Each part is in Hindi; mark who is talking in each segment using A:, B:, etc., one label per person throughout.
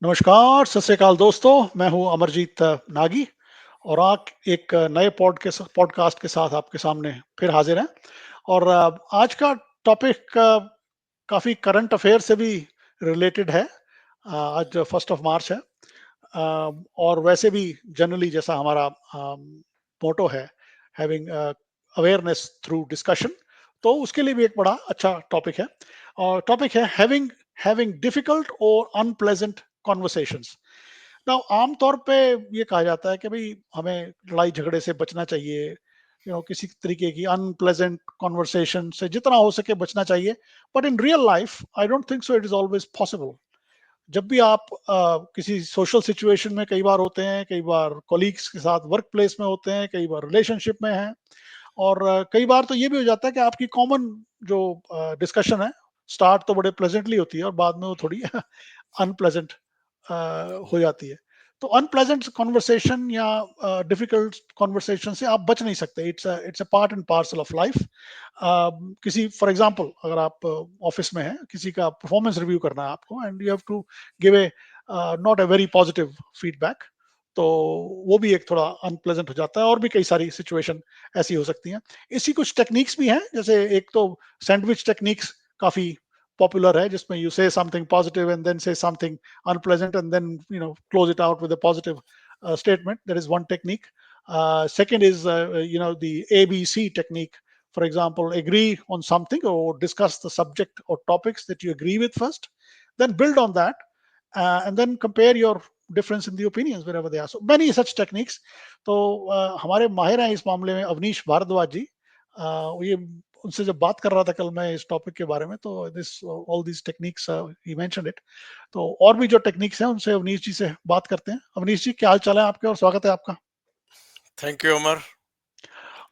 A: नमस्कार, सत श्री अकाल दोस्तों, मैं हूँ अमरजीत नागी और आज एक नए पॉडकास्ट के साथ आपके सामने फिर हाजिर हैं। और आज का टॉपिक काफ़ी करंट अफेयर से भी रिलेटेड है। आज 1 मार्च है। और वैसे भी जनरली जैसा हमारा मोटो है, हैविंग अवेयरनेस थ्रू डिस्कशन, तो उसके लिए भी एक बड़ा अच्छा टॉपिक है। और टॉपिक है हैविंग हैविंग डिफिकल्ट और अनप्लेजेंट कॉन्वर्सेशंस। नाउ आम तौर पे ये कहा जाता है कि भाई हमें लड़ाई झगड़े से बचना चाहिए, किसी तरीके की अनप्लेजेंट कॉन्वर्सेशन से जितना हो सके बचना चाहिए। But in real life I don't think so it is always possible. जब भी आप किसी सोशल सिचुएशन में कई बार होते हैं, कई बार कोलीग्स के साथ वर्क प्लेस में होते हैं, कई बार रिलेशनशिप में हैं, और कई बार तो ये भी हो जाता है कि आपकी कॉमन जो डिस्कशन है, स्टार्ट तो बड़े प्लेजेंटली होती है और बाद में वो थोड़ी अनप्लेजेंट हो जाती है। तो अनप्लेजेंट कॉन्वर्सेशन या डिफिकल्ट कॉन्वर्सेशन से आप बच नहीं सकते। It's a part and parcel of life. किसी फॉर एग्जांपल अगर आप ऑफिस में हैं, किसी का परफॉर्मेंस रिव्यू करना है आपको, and you have to give a not a very positive feedback, तो वो भी एक थोड़ा अनप्लेजेंट हो जाता है। और भी कई सारी सिचुएशन ऐसी हो सकती हैं। इसी कुछ टेक्निक्स भी हैं, जैसे एक तो सैंडविच टेक्निक्स काफी पॉपुलर है, जिसमें you say something positive and then say something unpleasant and then close it out with a positive statement. That is one technique. Second is the ABC technique. For example, agree on something or discuss the subject or topics that you agree with first, then build on that, and then compare your difference in the opinions wherever they are. So many such techniques. तो हमारे माहिर हैं इस मामले में अवनीश भारद्वाज जी। ये उनसे जब बात कर रहा था कल मैं इस टॉपिक के बारे में, तो this all these techniques he mentioned it. तो और भी जो टेक्निक्स हैं उनसे अवनीश जी से बात करते हैं। अवनीश जी, क्या हाल चाल है आपके, और स्वागत है आपका।
B: थैंक यू अमर।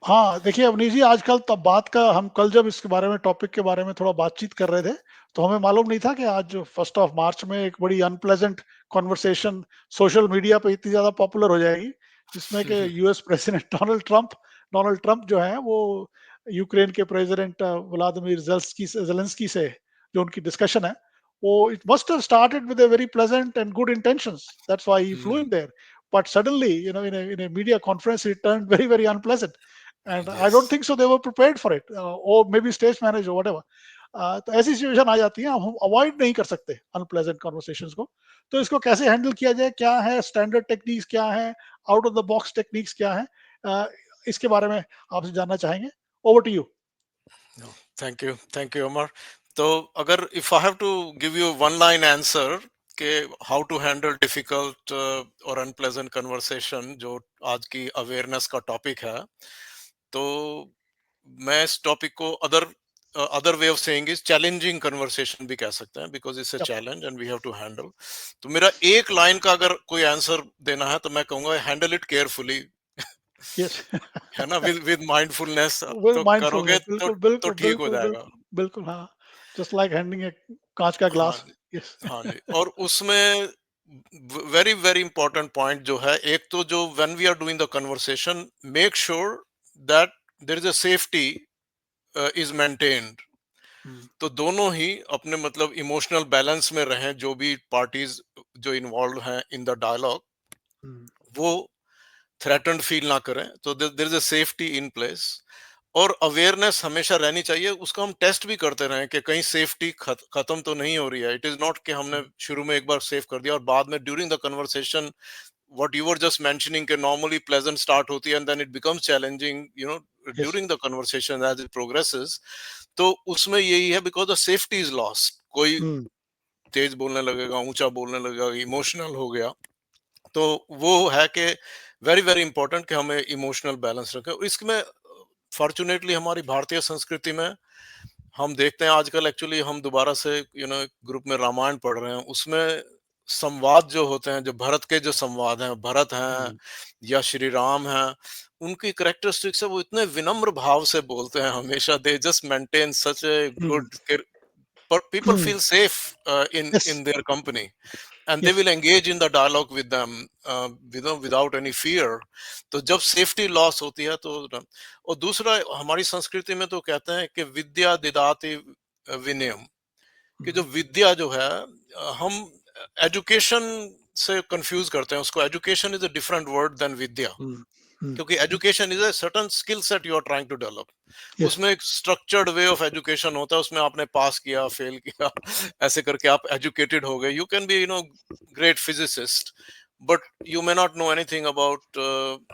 A: हाँ, देखिए अवनीश जी, आजकल तब बात का हम कल जब इसके बारे में टॉपिक के बारे में थोड़ा बातचीत कर रहे थे, तो हमें मालूम नहीं था कि आज 1 मार्च में एक बड़ी अनप्लेजेंट कॉन्वर्सेशन सोशल मीडिया पे इतनी ज्यादा पॉपुलर हो जाएगी, जिसमें कि यूएस प्रेसिडेंट डोनाल्ड ट्रंप जो है वो यूक्रेन के प्रेसिडेंट व्लादिमीर जेलेंस्की से जो उनकी डिस्कशन है, वो it must have started with a very pleasant and good intentions, that's why he flu in their, but suddenly, in a media conference, it turned very, very unpleasant. And I don't
B: yes,
A: think so they were prepared for it, or maybe stage manager or whatever. तो ऐसी सिचुएशन आ जाती है, हम अवॉइड नहीं कर सकते अनप्लेजेंट कॉन्वर्सेशंस को। तो इसको कैसे हैंडल किया जाए, क्या है स्टैंडर्ड टेक्निक्स, क्या है out of the box techniques, क्या है, अ, इसके बारे में आपसे जानना चाहेंगे। Over to you.
B: Thank you Amar. तो अगर if I have to give you one line answer के हाउ टू हैंडल डिफिकल्ट और अनप्लेजेंट कन्वर्सेशन, जो आज की अवेयरनेस का टॉपिक है, तो मैं इस टॉपिक को other way of saying is challenging conversation भी कह सकते हैं, because it's a challenge and we have to handle. तो मेरा एक लाइन का अगर कोई आंसर देना है तो मैं कहूंगा हैंडल इट केयरफुली।
A: यस।
B: है ना, विद माइंडफुलनेस।
A: विद
B: तो करोगे
A: माइंडफुलनेस,
B: तो
A: बिल्कुल
B: तो
A: बिल्कुल
B: ठीक हो
A: बिल्कुल
B: जाएगा।
A: बिल्कुल बिल्कुल, हाँ। जस्ट लाइक हैंडिंग एक कांच का
B: हाँ
A: ग्लास।
B: जी,
A: यस।
B: हाँ जी। और उसमें वेरी वेरी इंपॉर्टेंट पॉइंट जो है, एक तो जो when we are doing the conversation, make sure that there is a safety is maintained. तो दोनों ही अपने मतलब इमोशनल बैलेंस में रहें, जो भी पार्टीज जो इन्वॉल्व हैं इन द डायलॉग, वो थ्रेटन्ड फील ना करें। तो there is a safety in place. और अवेयरनेस हमेशा रहनी चाहिए, उसको हम टेस्ट भी करते रहें कि कहीं सेफ्टी खत्म तो नहीं हो रही है। इट इज नॉट कि हमने शुरू में एक बार सेव कर दिया और बाद में during the conversation what you were just mentioning कि normally pleasant start होती है and then it becomes challenging,
A: yes.
B: during the conversation as it progresses। तो उसमें यही है, because the safety is lost। कोई तेज बोलने लगेगा, ऊंचा बोलने लगेगा, इमोशनल हो गया। तो वो है कि वेरी वेरी इंपॉर्टेंट कि हमें इमोशनल बैलेंस रखें। और इसमें फॉर्चुनेटली हमारी भारतीय संस्कृति में हम देखते हैं आजकल, एक्चुअली हम दोबारा से ग्रुप में रामायण पढ़ रहे हैं, उसमें संवाद जो होते हैं, जो भरत के जो संवाद हैं, भरत हैं या श्री राम हैं, उनकी करेक्टरिस्टिक्स है, वो इतने विनम्र भाव से बोलते हैं हमेशा। They just maintain such a good, but people feel safe
A: yes.
B: in their company, and they
A: yes.
B: will engage in the dialogue with them, without any fear। तो जब सेफ्टी लॉस होती है तो। और दूसरा, हमारी संस्कृति में तो कहते हैं कि विद्या ददाति विनयम, कि जो विद्या जो है, हम एजुकेशन से कंफ्यूज करते हैं उसको। Education is a different word than vidya,
A: hmm, hmm,
B: क्योंकि education is a certain skill set you are trying to develop.
A: Yes.
B: उसमें एक स्ट्रक्चर्ड वे ऑफ एजुकेशन होता है, उसमें आपने पास किया, फेल किया, ऐसे करके आप एजुकेटेड हो गए। You can be great physicist, but you may not know anything about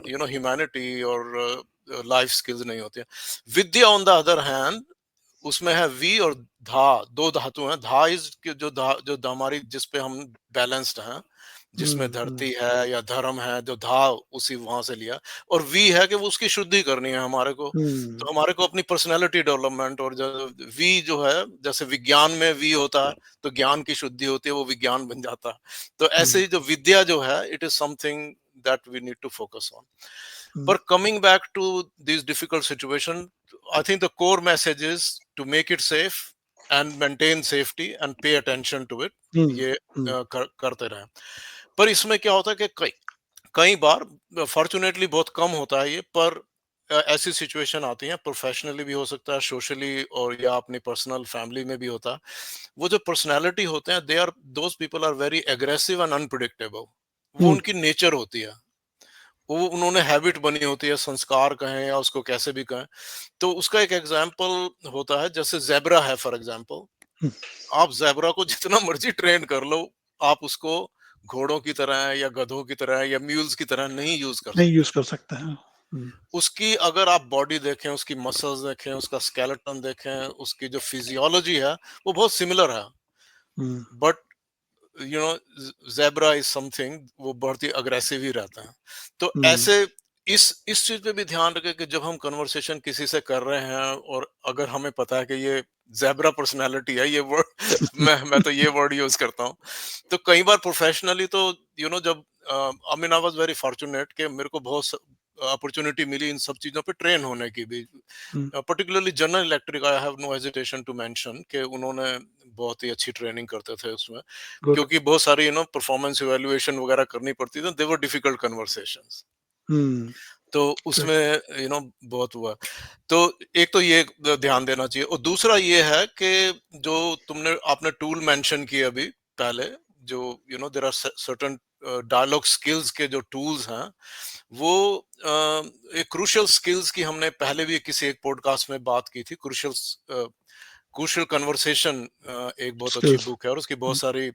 B: humanity or life skills नहीं होती हैं। विद्या ऑन द अदर हैंड, उसमें है वी और धा, दो धातु हैं। धा इज जो हमारी, जिस पे हम बैलेंस्ड हैं, जिसमें
A: हुँ, हुँ,
B: धरती है या धर्म है, जो धा उसी वहां से लिया। और वी है कि वो उसकी शुद्धि करनी है हमारे को।
A: हुँ,
B: तो हमारे को अपनी पर्सनैलिटी डेवलपमेंट, और जो वी जो है, जैसे विज्ञान में वी होता है तो ज्ञान की शुद्धि होती है, वो विज्ञान बन जाता है। तो ऐसे
A: हुँ,
B: ही जो विद्या जो है, it is something that we need to focus on.
A: Hmm,
B: But coming back to these difficult situations, I think the core message is to make it safe and maintain safety and pay attention to it.
A: हुँ,
B: ये
A: हुँ,
B: करते रहें। पर इसमें क्या होता है कि कई कई बार, फॉर्चुनेटली बहुत कम होता है ये, पर ऐसी सिचुएशन आती है, प्रोफेशनली भी हो सकता है, सोशली, और या अपनी पर्सनल फैमिली में भी होता है। वो जो पर्सनालिटी होते हैं, they are those people are very aggressive and unpredictable. वो
A: हुँ,
B: उनकी नेचर होती है, वो उन्होंने हैबिट बनी होती है, संस्कार कहें या उसको कैसे भी कहें। तो उसका एक एग्जाम्पल होता है, जैसे जेब्रा है फॉर एग्जाम्पल।
A: हुँ,
B: आप जेब्रा को जितना मर्जी ट्रेन कर लो, आप उसको घोड़ों की तरह या गधों की तरह या म्यूल्स की तरह नहीं यूज कर
A: नहीं
B: सकते।
A: यूज़ कर सकते हैं। हुँ,
B: उसकी अगर आप बॉडी देखें, उसकी मसल्स देखें, उसका स्केलेटन देखें, उसकी जो फिजियोलॉजी है, वो बहुत सिमिलर है।
A: हुँ,
B: बट जेब्रा इज समथिंग, वो बहुत ही अग्रेसिव ही रहता है। तो
A: हुँ,
B: ऐसे इस चीज पे भी ध्यान रखें कि जब हम कन्वर्सेशन किसी से कर रहे हैं, और अगर हमें पता है कि ये जेब्रा पर्सनालिटी है, ये वर्ड मैं तो ये वर्ड यूज करता हूँ। तो कई बार प्रोफेशनली तो जब I mean I was very fortunate कि मेरे को बहुत अपॉर्चुनिटी मिली इन सब चीजों पे ट्रेन होने की भी।
A: Hmm,
B: particularly General Electric, I have no hesitation to mention कि उन्होंने बहुत ही अच्छी ट्रेनिंग करते थे उसमें,
A: गुड।
B: क्योंकि बहुत सारी परफॉर्मेंस इवैल्यूएशन वगैरह करनी पड़ती थी। दे वर डिफिकल्ट कन्वर्सेशंस।
A: हुँ,
B: तो
A: गुड।
B: उसमें बहुत हुआ। तो एक तो ये ध्यान देना चाहिए, और दूसरा ये है कि जो आपने टूल मेंशन किए अभी पहले, जो there are certain dialogue skills के जो टूल्स हैं, वो एक क्रूशियल स्किल्स की हमने पहले भी किसी एक पॉडकास्ट में बात की थी। क्रूशियल कन्वर्सेशन एक बहुत अच्छी
A: स्किल्स।
B: बुक है, और उसकी बहुत
A: हुँ,
B: सारी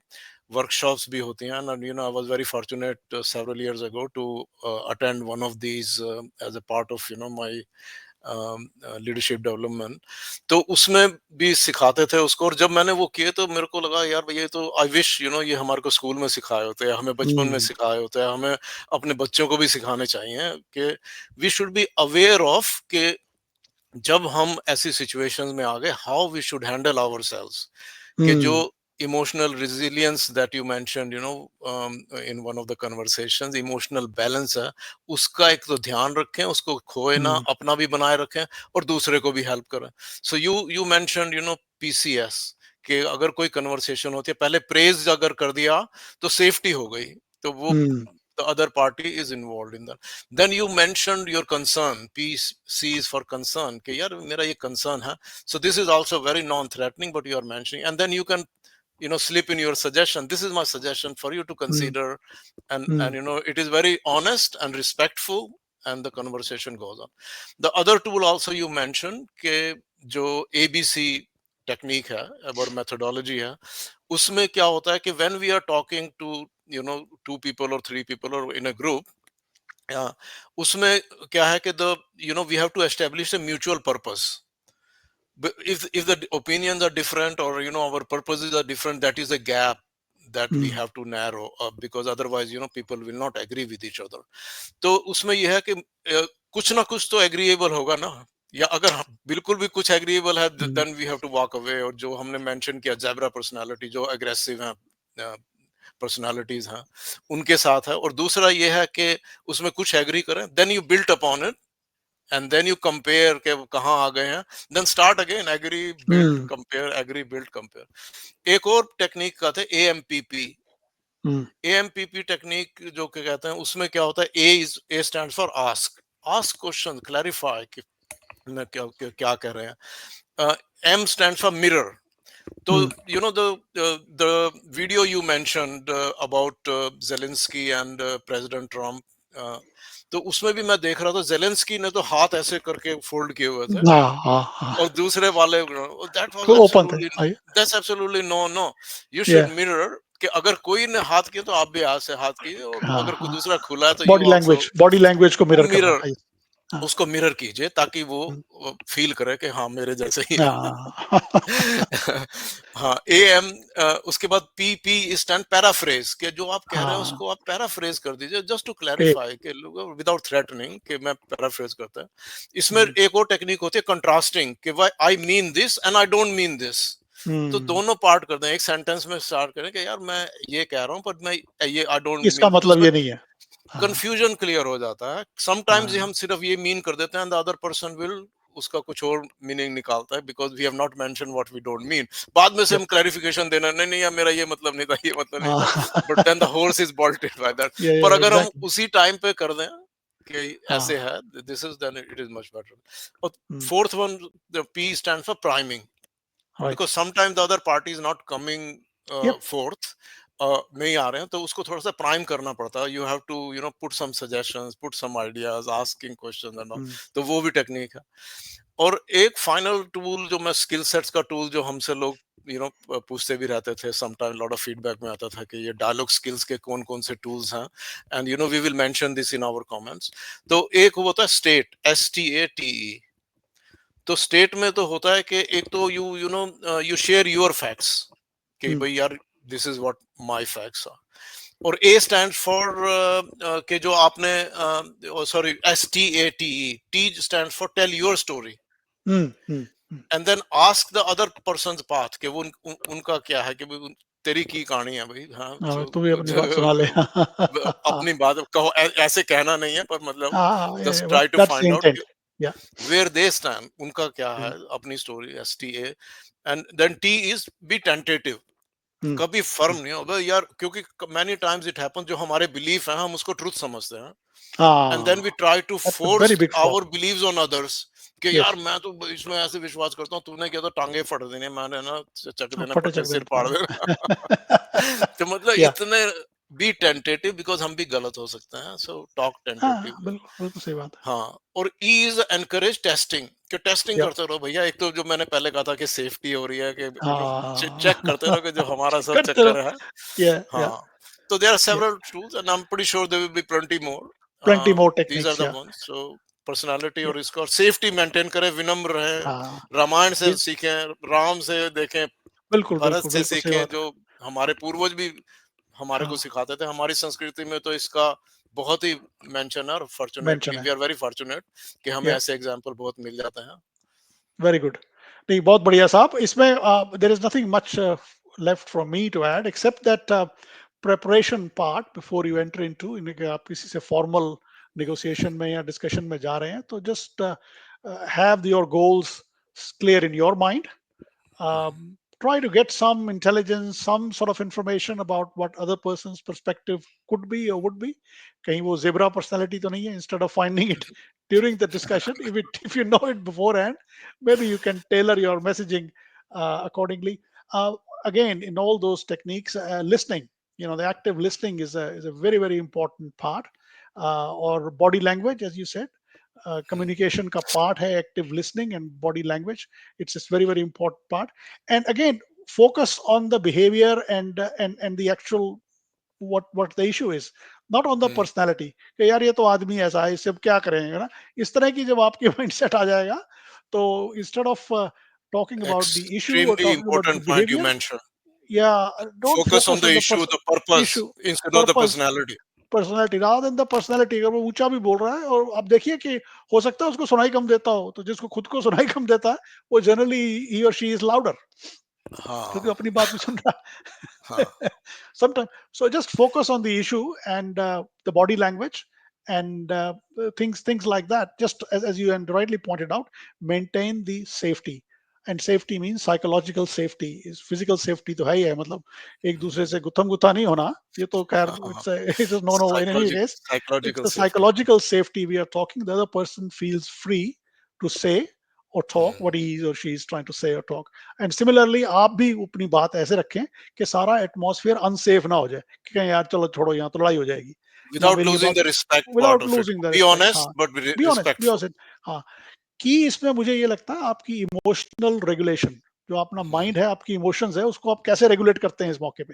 B: वर्कशॉप्स भी होती हैं। And I was very fortunate several years ago to attend one of these as a part of my leadership development. तो उसमें भी सिखाते थे उसको, और जब मैंने वो किए तो मेरे को लगा, यार ये तो आई विश ये हमारे को स्कूल में सिखाए होते हैं, हमें बचपन में
A: हुँ,
B: सिखाए होते हैं, हमें अपने बच्चों को भी सिखाने चाहिए कि we should be aware of कि जब हम ऐसी सिचुएशंस में आ गए, how we should handle ourselves. कि जो
A: hmm,
B: emotional resilience that you mentioned in one of the conversations, emotional balance है, उसका एक तो ध्यान रखें, उसको खोए ना,
A: हुँ,
B: अपना भी बनाए रखें और दूसरे को भी हेल्प करें। सो यू मेंशनड पीसीएस, कि अगर कोई कन्वर्सेशन होती है, पहले प्रेज अगर कर दिया तो सेफ्टी हो गई, तो वो
A: हुँ,
B: the other party is involved in that. Then you mentioned your concern, C is for concern, कि यार मेरा ये concern है, so this is also very non-threatening, but you are mentioning, and then you can slip in your suggestion. This is my suggestion for you to
A: hmm,
B: consider, and
A: hmm,
B: it is very honest and respectful, and the conversation goes on. The other tool also you mentioned कि जो ABC टेक्निक है और मेथोडोलॉजी है, उसमें क्या होता है कि when we are talking to two people और थ्री पीपल और इन अ ग्रुप, उसमें क्या है कि the we have to establish a mutual purpose. If the opinions are different, or our purposes are different, that is a gap that we
A: hmm,
B: have to narrow up, because otherwise people will not agree with each other. तो उसमें यह है कि कुछ ना कुछ तो एग्रीएबल होगा ना, या अगर बिल्कुल भी कुछ एग्रीएबल है,
A: hmm,
B: then we have to walk away. और जो हमने मेंशन किया, जेब्रा पर्सनालिटी, जो एग्रेसिव है पर्सनालिटीज हैं, उनके साथ है। और दूसरा ये है कि उसमें कुछ एग्री करें, then you built upon it, and then you compare के वो कहाँ आ गए हैं, then start again, agree build
A: hmm,
B: compare, agree build compare. एक और टेक्निक का था एएमपीपी।
A: हुँ,
B: एएमपीपी टेक्निक जो क्या कहते हैं, उसमें क्या होता है, A stand for ask, ask question, clarify कि मैं क्या क्या क्या कह रहे हैं। M stand for mirror, So, the video you mentioned about Zelensky and President Trump, uh, तो उसमें भी मैं देख रहा था, जेलेंस्की ने तो हाथ ऐसे करके फोल्ड किए हुए थे,
A: हाँ हाँ हाँ,
B: और दूसरे वाले
A: तो ओपन थे।
B: That's absolutely no no, you should
A: या
B: मिरर कि अगर कोई ने हाथ किया तो आप भी हाथ से हाथ कीजिए, और
A: हाँ
B: अगर कोई
A: हाँ,
B: दूसरा खुला है तो यू आल्सो
A: बॉडी लैंग्वेज को मिरर करना।
B: मिरर,
A: हाँ
B: उसको मिरर कीजिए, ताकि वो
A: हम्म,
B: फील करे कि हाँ मेरे जैसे ही
A: हाँ
B: हाँ, ए एम, उसके बाद पी पी स्टैंड पैराफ्रेज, के जो आप कह रहे हैं
A: हाँ,
B: उसको आप पैराफ्रेज कर दीजिए, जस्ट टू
A: एक
B: क्लैरिफाई के लोग विदाउट थ्रेटनिंग कि मैं पैराफ्रेज करता है। इसमें
A: हम्म,
B: एक और टेक्निक होती है कंट्रास्टिंग, कि why I mean this and I don't mean this. तो
A: हम्म,
B: दोनों पार्ट कर दें, एक सेंटेंस में स्टार्ट करें कि यार मैं ये कह रहा हूँ पर मैं ये आई डोंट
A: इसका
B: मीन, तो
A: मतलब
B: उसमें
A: ये नहीं है। हाँ
B: कंफ्यूजन क्लियर हो जाता है। समटाइम्स
A: हाँ,
B: हम सिर्फ ये मीन कर देते हैं, द अदर पर्सन विल उसका कुछ और मीनिंग निकालता है, because we have not mention what we don't mean. बाद में से
A: yep,
B: हम क्लैरिफिकेशन देना, नहीं नहीं यार मेरा ये मतलब नहीं था, ये मतलब नहीं था, बट
A: हाँ
B: then the horse is bolted by that.
A: या
B: पर अगर हम
A: एग्जैक्टली,
B: उसी टाइम पे कर दें कि ऐसे
A: हाँ
B: है, this is, then it is much better. और
A: hmm,
B: fourth one, the P stand for priming,
A: right,
B: because sometimes the other party is not coming
A: yup,
B: forth, नहीं आ रहे हैं, तो उसको थोड़ा सा प्राइम करना पड़ता है। You have to put some suggestions, put some ideas, asking questions and all.
A: Hmm,
B: तो वो भी टेक्निक है। और एक फाइनल टूल जो मैं, स्किल सेट्स का टूल जो हमसे लोग पूछते भी रहते थे, समटाइम लॉट ऑफ फीडबैक में आता था कि ये डायलॉग स्किल्स के कौन कौन से टूल्स हैं, and we will mention this in our comments. तो एक वो होता है स्टेट, STATE। तो स्टेट में तो होता है कि एक तो यू शेयर योर फैक्ट्स, कि
A: हम्म,
B: भाई यार this is what my facts are. और ए स्टैंड फॉर के जो आपने, sorry, STATE, T stand for tell your story,
A: hmm,
B: and then ask the other person path कि वो उनका क्या है, कि भाई तेरी की कहानी है भाई, हाँ
A: हाँ,
B: जो,
A: तू भी अपनी बात सुना ले
B: अपनी बात कहो, ऐसे कहना नहीं है, पर मतलब
A: हाँ,
B: just try to
A: that's the
B: find out
A: intent, या
B: वेयर दे स्टैंड, उनका क्या है
A: हम्म,
B: अपनी story, STA। And then T is B tentative,
A: hmm,
B: कभी फर्म नहीं होगा यार, क्योंकि मैनी टाइम्स इट हैपन, जो हमारे बिलीफ है हम उसको ट्रुथ समझते हैं, एंड देन
A: हाँ,
B: we try to
A: that's a
B: force
A: very big flaw,
B: our believes on others, कि यार
A: यस,
B: मैं तो इसमें ऐसे विश्वास करता हूँ, तूने किया तो टांगे फट देने, मैंने ना चक देना,
A: फटे
B: पट्टे
A: चक
B: सिर
A: देने
B: फाड़ देना।
A: पड़ेगा
B: तो मतलब
A: या
B: इतने बी टेंटेटिव, बिकॉज हम भी गलत हो सकते हैं, सो टॉक
A: हाँ,
B: टेंटेटिव।
A: बिल्कुल बिल्कुल सही बात है,
B: हाँ, और इज एनकरेज टेस्टिंग, कि टेस्टिंग
A: या
B: करते रहो भैया। एक तो जो मैंने पहले कहा था कि सेफ्टी हो रही है, कि
A: हाँ
B: चेक करते रहो कि जो हमारा सब
A: करते रहो,
B: चक्कर है।
A: या
B: हाँ, तो there are several tools, and I am pretty sure there will be plenty more.
A: Plenty more
B: these are
A: techniques,
B: the
A: या
B: वंस। सो पर्सनालिटी और इसका, और सेफ्टी मेंटेन करें, विनम्र
A: हाँ,
B: रहें, रामायण से
A: ये
B: सीखें, राम से देखें,
A: बिल्कुल
B: भरत
A: बिल्कुल
B: से
A: बिल्कुल सही
B: सीखें,
A: बात है,
B: जो हमारे पूर्वज भी हमारे को
A: हाँ,
B: सिखाते थे। हमारी संस्कृति में तो इसका बहुत ही मेंशन है, और
A: मेंशन
B: फॉर्चुनेटली
A: है,
B: वी आर वेरी फॉर्चुनेट कि हमें
A: या
B: ऐसे एग्जांपल बहुत मिल जाते हैं।
A: Very good. नहीं, बहुत बढ़िया साहब। इसमें there is nothing much left from me to add except that preparation part before you enter into, आप किसी से फॉर्मल नेगोशिएशन में या डिस्कशन में जा रहे हैं, तो just have your goals clear in your mind. Try to get some intelligence, some sort of information about what other person's perspective could be or would be. कहीं वो zebra personality तो नहीं है. Instead of finding it during the discussion, if you know it beforehand, maybe you can tailor your messaging accordingly. Uh, Again, in all those techniques, listening, the active listening is a very very important part, or body language, as you said. Communication का part है active listening and body language. It's a very very important part. And again, focus on the behavior and the actual what the issue is, not on the personality, कि यार ये तो आदमी ऐसा है, इससे अब क्या करेंगे ना. इस तरह की जब आपके mindset आ जाएगा, तो instead of talking about the issue or
B: Extremely
A: talking about the
B: important point you
A: behavior,
B: mentioned.
A: yeah, don't
B: Focus on
A: focus
B: the
A: on the
B: issue, the purpose,
A: issue,
B: instead of the
A: purpose,
B: personality.
A: Personality rather than the personality. अगर वो ऊंचा भी बोल रहा है, और आप देखिए कि हो सकता है उसको सुनाई कम देता हो, तो जिसको खुद को सुनाई कम देता है, वो जनरली ही और शी इज लाउडर, क्योंकि
B: हाँ
A: अपनी बात भी सुन रहा
B: हाँ
A: है. Sometimes, so just focus on the issue and the body language and things like that. Just as you and rightly pointed out, maintain the safety. And safety means psychological safety. Is physical safety तो है ही है, मतलब एक दूसरे से गुत्थम गुत्था नहीं होना. ये तो खैर
B: हाँ,
A: it's a no in any
B: psychological
A: case. It's
B: psychological
A: the
B: safety.
A: psychological safety we are talking. The other person feels free to say or talk what he or she is trying to say or talk. And similarly आप भी अपनी बात ऐसे रखें कि सारा एटमॉस्फेयर अनसेफ ना हो जाए कि कहीं यार चलो छोड़ो यहाँ तो लड़ाई हो जाएगी या
B: Without
A: मेरी ये
B: losing
A: बात
B: the respect part
A: without
B: of it.
A: Losing the
B: Be
A: respect
B: honest,
A: हाँ
B: but
A: बी
B: respectful.
A: ऑनेस्ट हाँ की इसमें मुझे ये लगता है आपकी इमोशनल रेगुलेशन जो अपना माइंड है आपकी इमोशंस है उसको आप कैसे रेगुलेट करते हैं इस मौके पे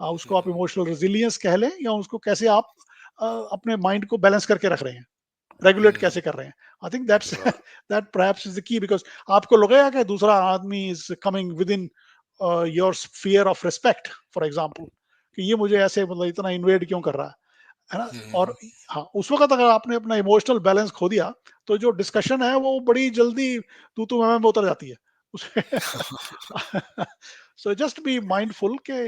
A: उसको आप इमोशनल रेजिलियंस कह लें या उसको कैसे आप अपने माइंड को बैलेंस करके रख रहे हैं रेगुलेट कैसे कर रहे हैं I think that's
B: Right.
A: That perhaps is the key because आपको लगेगा कि दूसरा आदमी is coming with in your fear of respect for example कि ये मुझे ऐसे मतलब इतना इन्वेड क्यों कर रहा है ना और हाँ उस वक्त अगर आपने अपना इमोशनल बैलेंस खो दिया तो जो डिस्कशन है वो बड़ी जल्दी तू में उतर जाती है सो जस्ट बी माइंडफुल के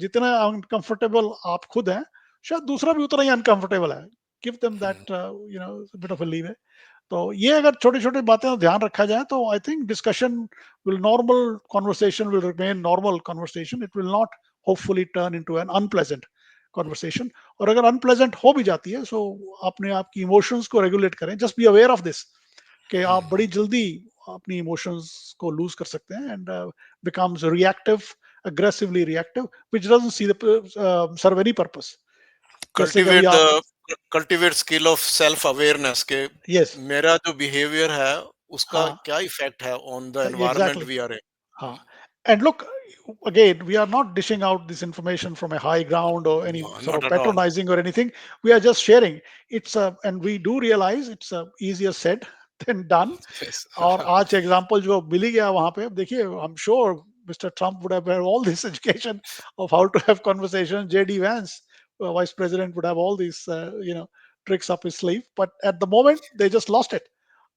A: जितना अनकंफर्टेबल आप खुद हैं शायद दूसरा भी उतना ही अनकंफर्टेबल है give them that bit of a leave तो ये अगर छोटी छोटी बातें ध्यान रखा जाए तो I think discussion will normal conversation will remain normal conversation it will not hopefully turn into an unpleasant conversation और अगर अनप्लेजेंट हो भी जाती है सो अपने आपकी इमोशंस को रेगुलेट करें just be aware of this कि आप बड़ी जल्दी अपनी इमोशंस को लूज कर सकते हैं and becomes reactive aggressively reactive which doesn't see the serve any purpose जैसे कभी
B: Cultivate
A: आप
B: the cultivate skill of self awareness के
A: यस
B: मेरा जो behavior है उसका
A: हाँ
B: क्या effect है on the environment
A: exactly
B: we are in.
A: हाँ and look again we are not dishing out this information from a high ground or any
B: No,
A: sort
B: not
A: of
B: at all.
A: patronizing or anything we are just sharing it's and we do realize it's easier said than done
B: Yes.
A: और आज एग्जांपल जो मिल ही गया वहां पे अब देखिए I am sure mister Trump would have had all this education of how to have conversation jd vance vice president would have all these tricks up his sleeve but at the moment they just lost it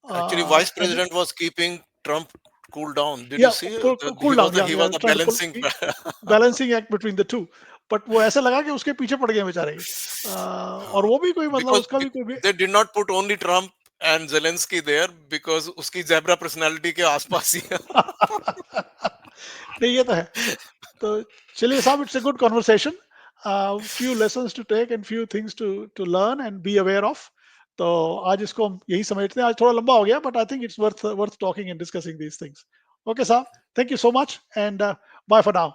B: Actually, Vice
A: and
B: President was keeping Trump cool down. Did you
A: yeah
B: see?
A: cool down yeah
B: He
A: yeah
B: was a
A: trying to pull
B: balancing.
A: Balancing act between the two but वो ऐसे लगा कि उसके पीछे पड़ गए बेचारे और वो भी कोई मतलब
B: Because
A: उसका भी कोई
B: they did not put only Trump and Zelensky there because उसकी zebra personality के आसपास ही है.
A: नहीं ये तो है तो चलिए साहब it's a good conversation few lessons to take and few things to learn and be aware of तो आज इसको हम यही समेटते हैं आज थोड़ा लंबा हो गया but I think it's worth talking and discussing these things okay साहब thank you so much and bye for now